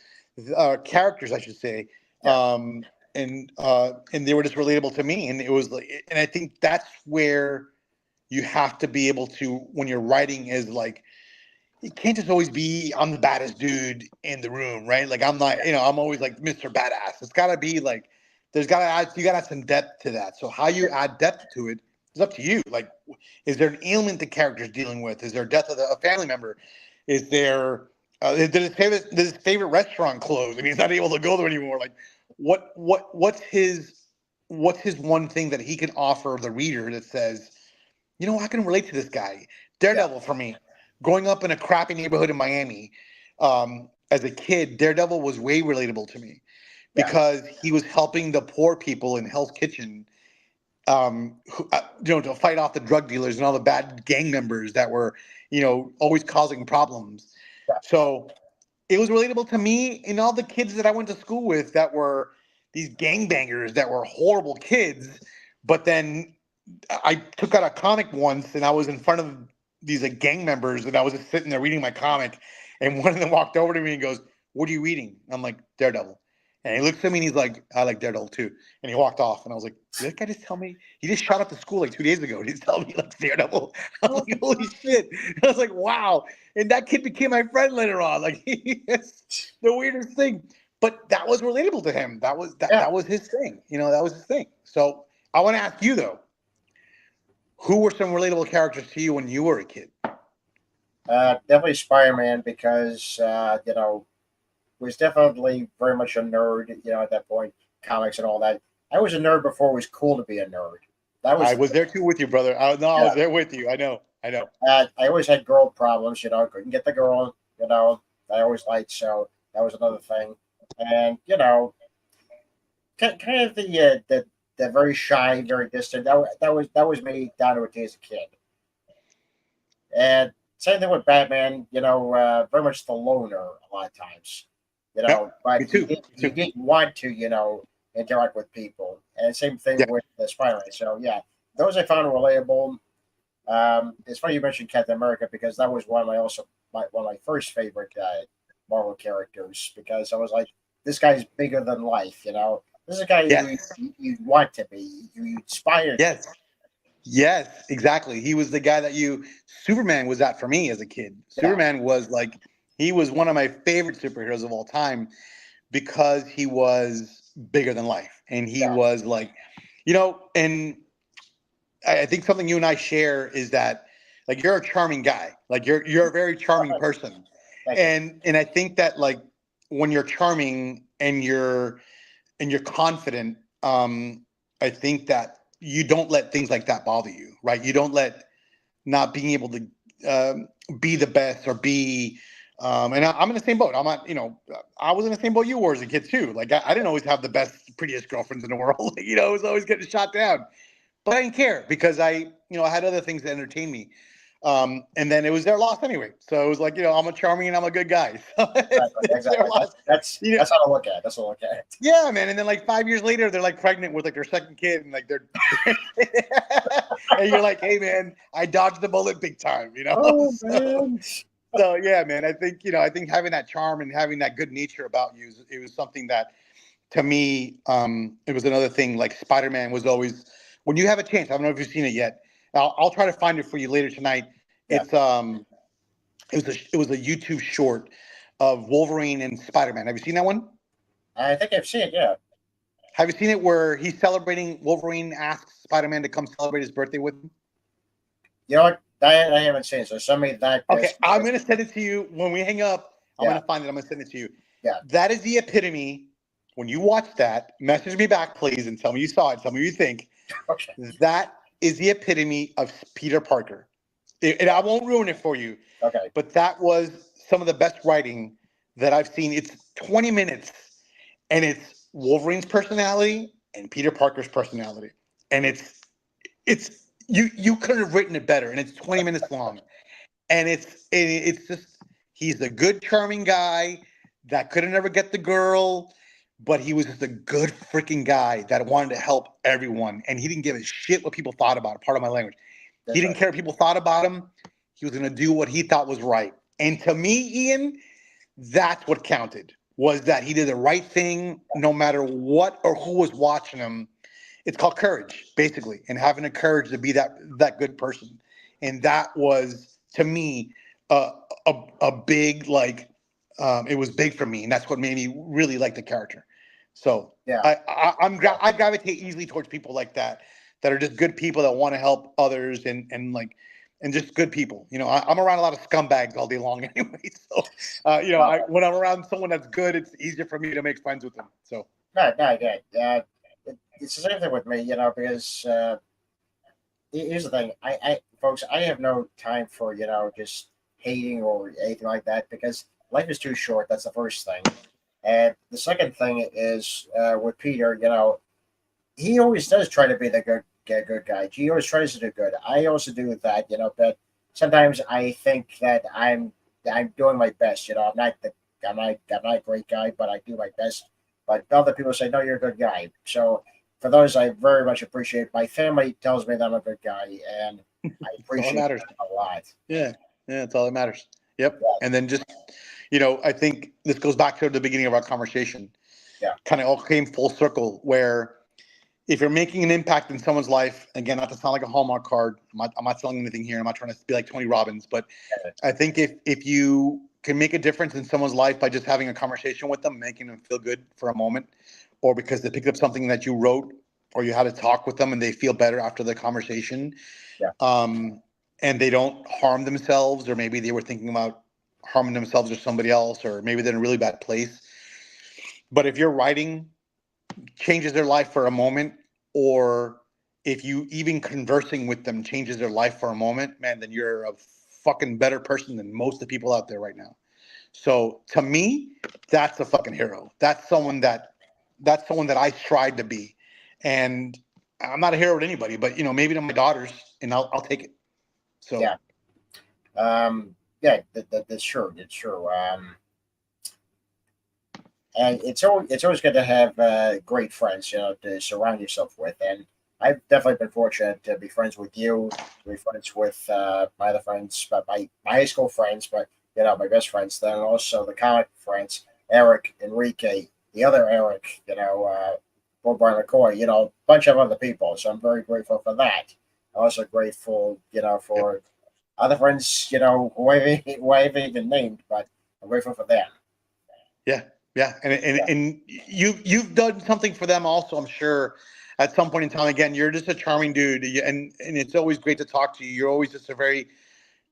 Speaker 2: characters, I should say.
Speaker 1: Yeah.
Speaker 2: And they were just relatable to me, and it was like, and I think that's where you have to be able to, when you're writing, is like, you can't just always be, I'm the baddest dude in the room, right? Like I'm not, I'm always like Mr. Badass. It's got to be like, you got to add some depth to that. So how you add depth to it is up to you. Like, is there an ailment the character's dealing with? Is there a death of a family member? Is there, did his favorite restaurant close and he's not able to go there anymore? Like, what's his one thing that he can offer the reader that says, I can relate to this guy.
Speaker 1: Yeah.
Speaker 2: Daredevil for me. Growing up in a crappy neighborhood in Miami, as a kid, Daredevil was way relatable to me
Speaker 1: Yeah.
Speaker 2: because he was helping the poor people in Hell's Kitchen, to fight off the drug dealers and all the bad gang members that were, always causing problems.
Speaker 1: Yeah.
Speaker 2: So it was relatable to me and all the kids that I went to school with that were these gangbangers that were horrible kids. But then I took out a comic once and I was in front of these like gang members and I was just sitting there reading my comic, and one of them walked over to me and goes, "What are you reading?" I'm like, "Daredevil." And he looks at me and he's like, "I like Daredevil too." And he walked off and I was like, "Did that guy just tell me he just shot up the school like 2 days ago and he's telling me he likes Daredevil?" I was like, "Holy shit." And I was like, "Wow." And that kid became my friend later on. Like, it's the weirdest thing. But that was relatable to him. That was
Speaker 1: Yeah.
Speaker 2: that was his thing. That was his thing. So I want to ask you though, who were some relatable characters to you when you were a kid?
Speaker 1: Definitely Spider-Man because was definitely very much a nerd. At that point, comics and all that. I was a nerd before it was cool to be a nerd. That was
Speaker 2: I
Speaker 1: the
Speaker 2: was
Speaker 1: thing.
Speaker 2: there too with you, brother. I
Speaker 1: Yeah.
Speaker 2: was there with you. I know. I know.
Speaker 1: I always had girl problems. Couldn't get the girl. I always liked, so that was another thing. And kind of the very shy, very distant. That was me down to a T as a kid. And same thing with Batman. Very much the loner a lot of times.
Speaker 2: Yep.
Speaker 1: But
Speaker 2: Me
Speaker 1: he
Speaker 2: too.
Speaker 1: did
Speaker 2: Me
Speaker 1: he
Speaker 2: too.
Speaker 1: did want to interact with people, and same thing
Speaker 2: Yeah.
Speaker 1: with the Spider-Man. So yeah, those I found relatable. It's funny you mentioned Captain America because that was one of my first favorite Marvel characters because I was like, this guy's bigger than life. This is a guy who
Speaker 2: Yes.
Speaker 1: you want to be, who you aspire to be.
Speaker 2: Yes. Yes, exactly. He was the guy that Superman was that for me as a kid.
Speaker 1: Yeah,
Speaker 2: Superman was like, he was one of my favorite superheroes of all time because he was bigger than life. And he
Speaker 1: yeah.
Speaker 2: was like, and I think something you and I share is that like you're a charming guy. Like you're a very charming person.
Speaker 1: Thank you.
Speaker 2: And I think that like when you're charming and you're confident, I think that you don't let things like that bother you, right? You don't let not being able to be the best or be. And I'm in the same boat. I'm not, I was in the same boat you were as a kid too. Like I didn't always have the best, prettiest girlfriends in the world. I was always getting shot down, but I didn't care because I had other things that entertained me. And then it was their loss anyway. So it was like, I'm a charming and I'm a good guy. So
Speaker 1: Exactly.
Speaker 2: it's their
Speaker 1: Exactly.
Speaker 2: loss.
Speaker 1: That's
Speaker 2: You know,
Speaker 1: that's how I look at it. That's how I look at it.
Speaker 2: yeah, man. And then like 5 years later, they're like pregnant with like their second kid, and like they're, and you're like, hey, man, I dodged the bullet big time,
Speaker 1: Oh
Speaker 2: So,
Speaker 1: man.
Speaker 2: so yeah, man. I think having that charm and having that good nature about you, it was something that to me, it was another thing. Like Spider-Man was always when you have a chance. I don't know if you've seen it yet. I'll try to find it for you later tonight.
Speaker 1: Yeah.
Speaker 2: It was a YouTube short of Wolverine and Spider-Man. Have you seen that one?
Speaker 1: I think I've seen it. Yeah.
Speaker 2: Have you seen it where he's celebrating? Wolverine asks Spider-Man to come celebrate his birthday with him.
Speaker 1: You know what? I haven't seen it. So send me that.
Speaker 2: Okay, I'm gonna send it to you when we hang up. I'm
Speaker 1: Yeah.
Speaker 2: gonna find it. I'm gonna send it to you.
Speaker 1: Yeah.
Speaker 2: That is the epitome. When you watch that, message me back, please, and tell me you saw it. Tell me what you think.
Speaker 1: Okay.
Speaker 2: That is the epitome of Peter Parker. And I won't ruin it for you,
Speaker 1: Okay.
Speaker 2: but that was some of the best writing that I've seen. It's 20 minutes, and it's Wolverine's personality and Peter Parker's personality, and you couldn't have written it better, and it's 20 minutes long, and it's just he's a good, charming guy that couldn't ever get the girl, but he was just a good freaking guy that wanted to help everyone, and he didn't give a shit what people thought about it. Part of my language. He
Speaker 1: That's
Speaker 2: didn't
Speaker 1: right.
Speaker 2: care what people thought about him. He was going to do what he thought was right. And to me, Ian, that's what counted was that he did the right thing no matter what or who was watching him. It's called courage, basically, and having the courage to be that good person. And that was to me a a big like it was big for me, and that's what made me really like the character. So
Speaker 1: Yeah.
Speaker 2: I gravitate easily towards people like that are just good people that want to help others and just good people. I'm around a lot of scumbags all day long anyway. So when I'm around someone that's good, it's easier for me to make friends with them. So
Speaker 1: No, no, yeah. It's the same thing with me. Because here's the thing. Folks, I have no time for just hating or anything like that because life is too short. That's the first thing. And the second thing is with Peter. He always does try to be the good guy. He always tries to do good. I also do that, but sometimes I think that I'm doing my best. I'm not a great guy, but I do my best. But other people say, no, you're a good guy. So for those, I very much appreciate. My family tells me that I'm a good guy, and I
Speaker 2: that's all that
Speaker 1: appreciate
Speaker 2: matters.
Speaker 1: that a lot.
Speaker 2: Yeah, yeah, that's all that matters. Yep.
Speaker 1: Yeah,
Speaker 2: And then just I think this goes back to the beginning of our conversation.
Speaker 1: yeah,
Speaker 2: Kind of all came full circle where if you're making an impact in someone's life, again, not to sound like a Hallmark card, I'm not selling anything here. I'm not trying to be like Tony Robbins, but
Speaker 1: yeah,
Speaker 2: I think if you can make a difference in someone's life by just having a conversation with them, making them feel good for a moment, or because they picked up something that you wrote, or you had a talk with them and they feel better after the conversation,
Speaker 1: yeah.
Speaker 2: um, and they don't harm themselves, or maybe they were thinking about harming themselves or somebody else, or maybe they're in a really bad place. But if your writing changes their life for a moment, or if you even conversing with them changes their life for a moment, man, then you're a fucking better person than most of the people out there right now. So to me, that's a fucking hero. That's someone that that's someone that I tried to be. And I'm not a hero to anybody, but maybe to my daughters, and I'll take it. So
Speaker 1: Yeah. Yeah, that's true. It's true. And it's always good to have great friends, to surround yourself with. And I've definitely been fortunate to be friends with you, to be friends with my other friends, but my high school friends, but my best friends. Then also the comic friends, Eric, Enrique, the other Eric, Paul Brian McCoy, a bunch of other people. So I'm very grateful for that. I'm also grateful,
Speaker 2: yep.
Speaker 1: for other friends, who I haven't even named, but I'm grateful for them.
Speaker 2: Yeah, yeah, and and
Speaker 1: Yeah.
Speaker 2: and you've done something for them also. I'm sure at some point in time. Again, you're just a charming dude, and it's always great to talk to you. You're always just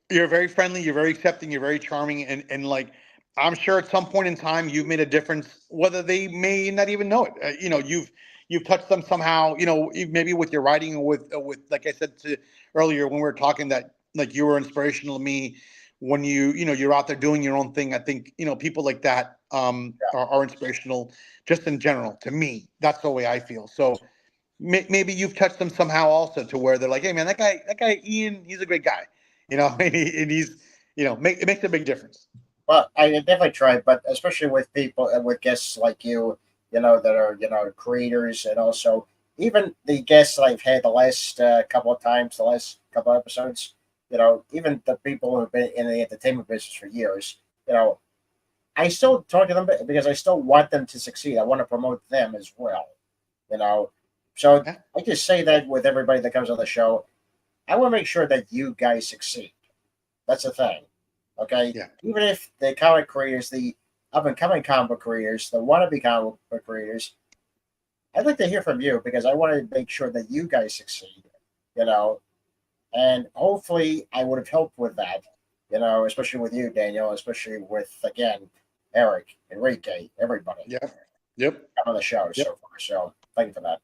Speaker 2: you're very friendly, you're very accepting, you're very charming, and like I'm sure at some point in time you've made a difference, whether they may not even know it. You've touched them somehow. Maybe with your writing, or with like I said to earlier when we were talking, that like you were inspirational to me when you're out there doing your own thing. I think people like that are inspirational just in general to me. That's the way I feel. So maybe you've touched them somehow also, to where they're like, hey man, that guy Ian, he's a great guy, and he's it makes a big difference.
Speaker 1: Well, I definitely try, but especially with people and with guests like you, that are creators, and also even the guests that I've had the last couple of times, the last couple of episodes. Even the people who have been in the entertainment business for years. I still talk to them because I still want them to succeed. I want to promote them as well. You know, so
Speaker 2: Yeah,
Speaker 1: I just say that with everybody that comes on the show. I want to make sure that you guys succeed. That's the thing. Okay?
Speaker 2: yeah,
Speaker 1: Even if the comic creators, the up and coming comic book creators, the wannabe comic book creators, I'd like to hear from you because I want to make sure that you guys succeed. You know, and hopefully I would have helped with that. Especially with you, Daniel, especially with again Eric, Enrique, everybody
Speaker 2: yeah, yep,
Speaker 1: on the show
Speaker 2: yep.
Speaker 1: so far. So thank you for that.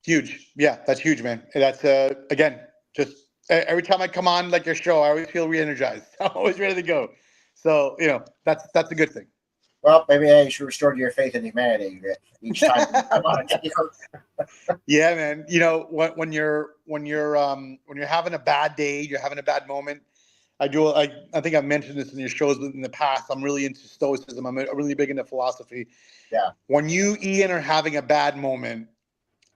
Speaker 2: Huge. Yeah, that's huge, man. And that's again, just every time I come on like your show, I always feel re-energized. I'm always ready to go. So that's a good thing.
Speaker 1: Well, maybe I should restore your faith in humanity each time you come on.
Speaker 2: Yeah, man. When you're having a bad day, you're having a bad moment. I think I've mentioned this in your shows in the past. I'm really into stoicism. I'm really big into philosophy.
Speaker 1: Yeah,
Speaker 2: When you, Ian, are having a bad moment,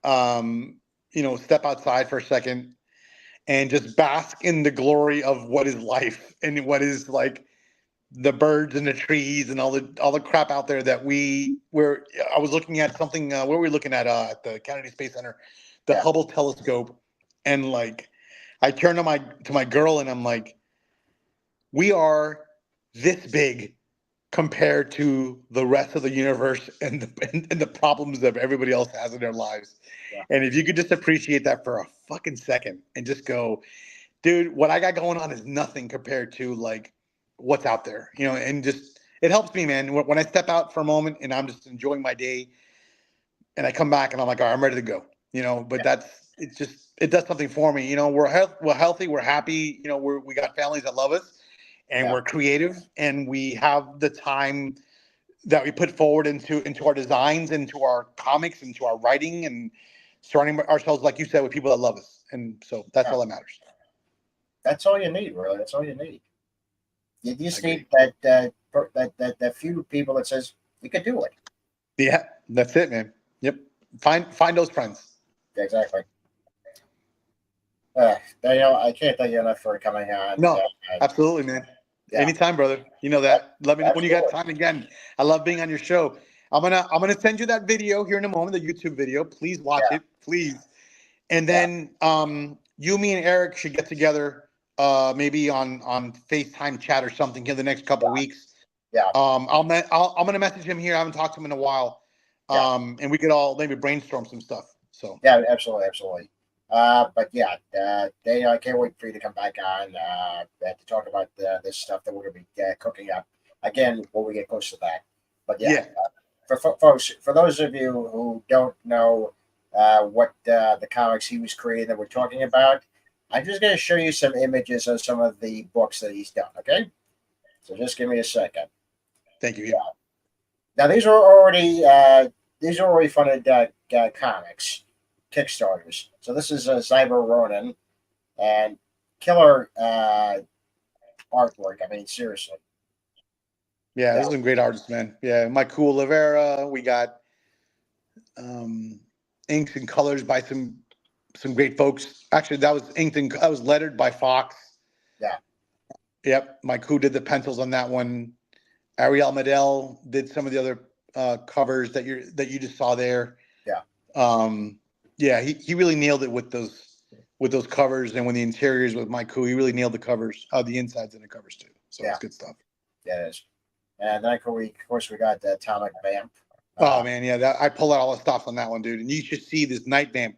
Speaker 2: step outside for a second and just bask in the glory of what is life and what is like the birds and the trees and all the crap out there that where I was looking at something. What were we looking at the Kennedy Space Center, the
Speaker 1: yeah,
Speaker 2: Hubble telescope, and like I turned to my girl and I'm like, we are this big compared to the rest of the universe and the problems that everybody else has in their lives.
Speaker 1: yeah,
Speaker 2: And if you could just appreciate that for a fucking second and just go, dude, what I got going on is nothing compared to like what's out there, and just it helps me, man. When I step out for a moment and I'm just enjoying my day and I come back and I'm like, all right, I'm ready to go, but it does something for me. We're healthy, we're happy, we got families that love us and
Speaker 1: yeah,
Speaker 2: we're creative and we have the time that we put forward into our designs, into our comics, into our writing, and surrounding ourselves, like you said, with people that love us. And so that's
Speaker 1: yeah.
Speaker 2: all that matters.
Speaker 1: That's all you need, really. That's all you need. You
Speaker 2: I
Speaker 1: just need
Speaker 2: agree.
Speaker 1: that few people that says you can do it.
Speaker 2: Yeah, that's it, man. Yep. Find those friends.
Speaker 1: Yeah, exactly. Daniel, I can't thank you enough for coming on.
Speaker 2: No, absolutely, man.
Speaker 1: Yeah,
Speaker 2: Anytime, brother. You know that. Let me know when you got
Speaker 1: absolutely.
Speaker 2: time again. I love being on your show. I'm gonna send you that video here in a moment, the YouTube video. Please watch
Speaker 1: Yeah,
Speaker 2: it, please. And
Speaker 1: yeah,
Speaker 2: then you, me, and Eric should get together maybe on FaceTime chat or something in the next couple weeks.
Speaker 1: yeah,
Speaker 2: I'm gonna message him here. I haven't talked to him in a while.
Speaker 1: yeah,
Speaker 2: And we could all maybe brainstorm some stuff. So
Speaker 1: yeah, absolutely, absolutely. But yeah, Daniel, I can't wait for you to come back on to talk about this stuff that we're going to be cooking up again when we get close to that. But yeah,
Speaker 2: yeah,
Speaker 1: for folks, for those of you who don't know what the comics he was creating that we're talking about, I'm just going to show you some images of some of the books that he's done. Okay, so just give me a second.
Speaker 2: thank you,
Speaker 1: Yeah.
Speaker 2: Ian.
Speaker 1: Now these are already these are already funded comics, Kickstarters. So this is Cyber Ronin and killer artwork. I mean, seriously.
Speaker 2: Yeah,
Speaker 1: Yeah,
Speaker 2: this is some great artists, man. Yeah, Michael Oliveira. We got um, inks and colors by some great folks. Actually, that was lettered by Fox.
Speaker 1: yeah,
Speaker 2: Yep, Mike Who did the pencils on that one. Ariel Medel did some of the other covers that you just saw there.
Speaker 1: yeah,
Speaker 2: Um, yeah, he really nailed it with those covers, and when the interiors with Mike Who, he really nailed the covers, the insides and the covers too. So
Speaker 1: yeah.
Speaker 2: it's good stuff.
Speaker 1: Yeah, it is. And then of course, we got the Atomic Vamp.
Speaker 2: Oh man, yeah, I pulled out all the stops on that one, dude. And you should see this Night Vamp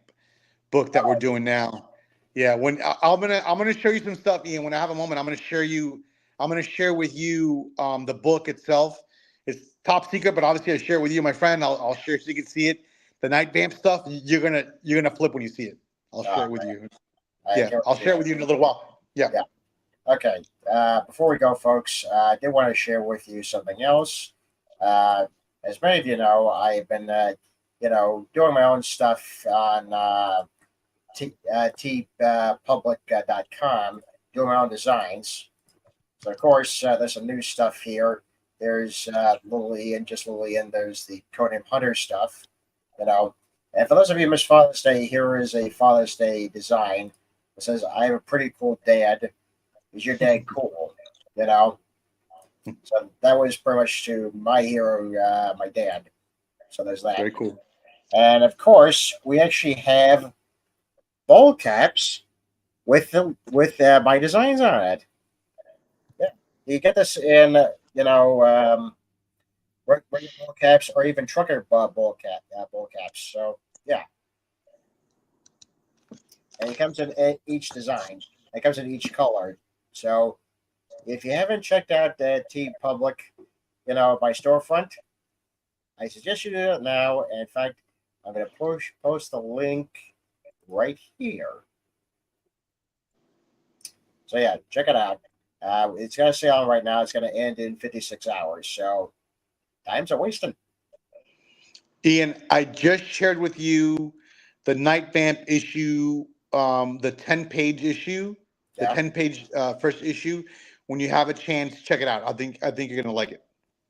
Speaker 2: book that we're doing now. Yeah, I'm gonna show you some stuff, Ian. When I have a moment, I'm gonna share with you the book itself. It's top secret, but obviously I share it with you, my friend. I'll share so you can see it. The Night Vamp stuff, you're gonna flip when you see it. I'll share it with you.
Speaker 1: I
Speaker 2: Yeah,
Speaker 1: can't
Speaker 2: I'll
Speaker 1: wait to
Speaker 2: share it with you in a little while. Yeah.
Speaker 1: Yeah. Okay. Before we go, folks, I did want to share with you something else. Uh, as many of you know, I've been, doing my own stuff on tpublic.com, doing my own designs. So, of course, there's some new stuff here. There's Little Ian, just Little Ian. There's the Codename Hunter stuff, you know. And for those of you who missed Father's Day, here is a Father's Day design. It says, I have a pretty cool dad. Is your dad cool? You know? So that was pretty much to my hero, my dad. So there's that.
Speaker 2: Very cool.
Speaker 1: And of course, we actually have bowl caps with my designs on it. Yeah, you get this in regular bowl caps or even trucker bowl caps. So yeah, and it comes in each design. It comes in each color. So if you haven't checked out the T Public, my storefront, I suggest you do it now. And in fact, I'm going to post the link right here. So yeah, check it out. It's going to stay on right now. It's going to end in 56 hours. So times are wasting.
Speaker 2: Ian, I just shared with you the Night Vamp issue, the 10-page issue, the
Speaker 1: Yeah.
Speaker 2: 10-page first issue. When you have a chance, check it out. I think you're gonna like it.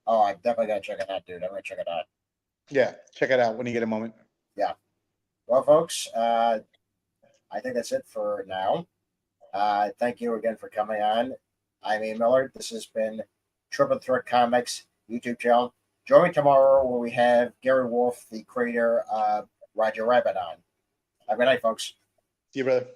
Speaker 1: Oh, I'm definitely going to check it out, dude. I'm going to check it out.
Speaker 2: Yeah, check it out when you get a moment.
Speaker 1: Yeah. Well, folks, I think that's it for now. Thank you again for coming on. I'm Ian Miller. This has been Triple Threat Comics YouTube channel. Join me tomorrow where we have Gary Wolf, the creator of Roger Rabbit, on. Have a good night, folks.
Speaker 2: See you, brother.